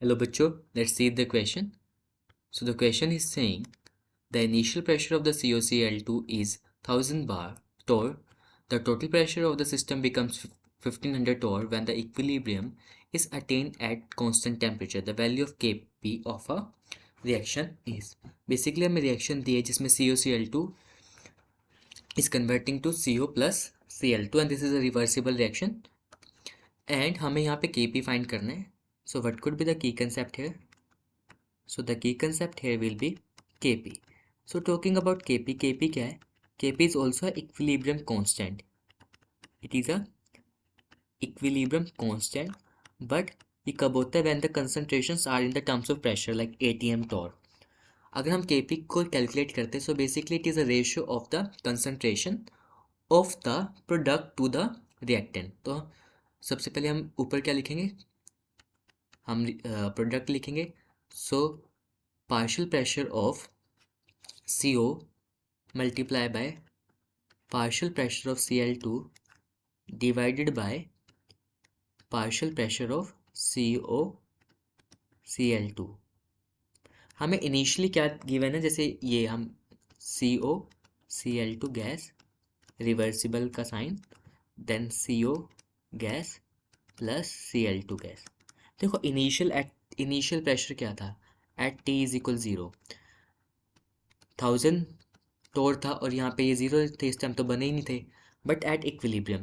Hello बच्चों, let's see the question. So the question is saying the initial pressure of the COCl2 is 1000 bar torr. The total pressure of the system becomes 1500 torr when the equilibrium is attained at constant temperature. The value of Kp of a reaction is. Basically हमें reaction दी है जिसमें COCl2 is converting to CO plus Cl2 and this is a reversible reaction. And हमें यहाँ पे Kp find करना है. So what could be the key concept here? So the key concept here will be Kp. So talking about Kp, Kp क्या है? Kp is also a equilibrium constant. It is a equilibrium constant, but ये कब होता है when the concentrations are in the terms of pressure like atm torr. अगर हम Kp को calculate करते हैं so basically it is a ratio of the concentration of the product to the reactant. तो सबसे पहले हम ऊपर क्या लिखेंगे, हम प्रोडक्ट लिखेंगे. सो partial pressure of CO multiply by partial pressure of Cl2 divided by partial pressure of Cl2. हमें इनिशियली क्या गिवन है, जैसे ये हम Cl2 गैस रिवर्सिबल का sign, then CO gas plus Cl2 gas. देखो इनिशियल प्रेशर क्या था at T is equal 0, 1000 torr था और यहाँ पे ये 0 थे, इस टाइम तो बने ही नहीं थे. बट एट इक्विलिब्रियम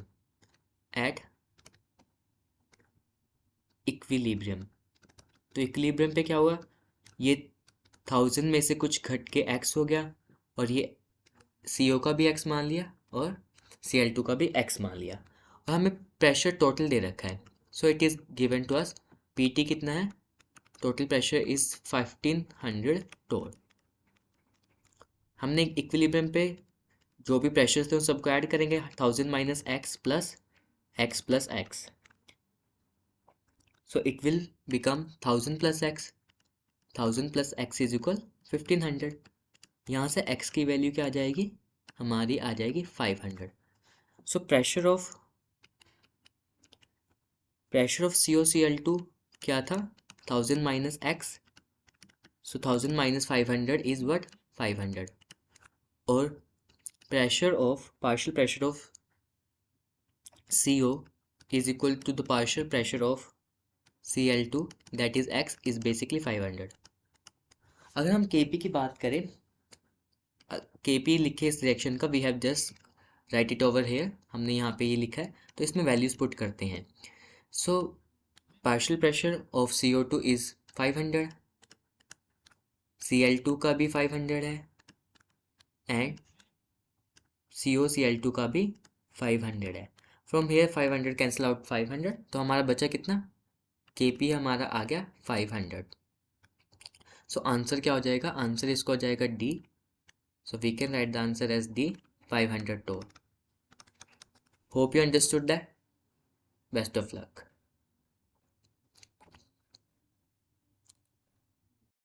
तो इक्विलिब्रियम पे क्या हुआ, ये 1000 में से कुछ घट के x हो गया और ये CO का भी x मान लिया और Cl2 का भी x मान लिया और हमें प्रेशर टोटल दे रखा है. So it is given to us PT कितना है, टोटल प्रेशर इज 1500 टोर. हमने इक्विलिब्रियम पे जो भी प्रेशर थे उन सबको ऐड करेंगे, 1000 minus x plus x. So it will become 1000 plus x is equal 1500. यहाँ से x की वैल्यू क्या आ जाएगी, हमारी आ जाएगी 500. सो प्रेशर ऑफ COCl2 क्या था, 1000 minus x. So 1000 minus 500 is what, 500. और partial pressure of CO is equal to the partial pressure of Cl2 that is x is basically 500. अगर हम Kp की बात करें, Kp लिखे इस रिएक्शन का, we have just write it over here, हमने यहाँ पे ये लिखा है तो इसमें वैल्यूज पुट करते हैं. So partial pressure of CO2 is 500, Cl2 का भी 500 है एंड COCl2 का भी 500 है. फ्रॉम हेयर 500 कैंसिल आउट 500, तो हमारा बचा कितना, Kp हमारा आ गया 500. सो आंसर क्या हो जाएगा, आंसर इसको हो जाएगा D. So we can write the answer as D, 500 torr. Hope you understood that. Best of luck.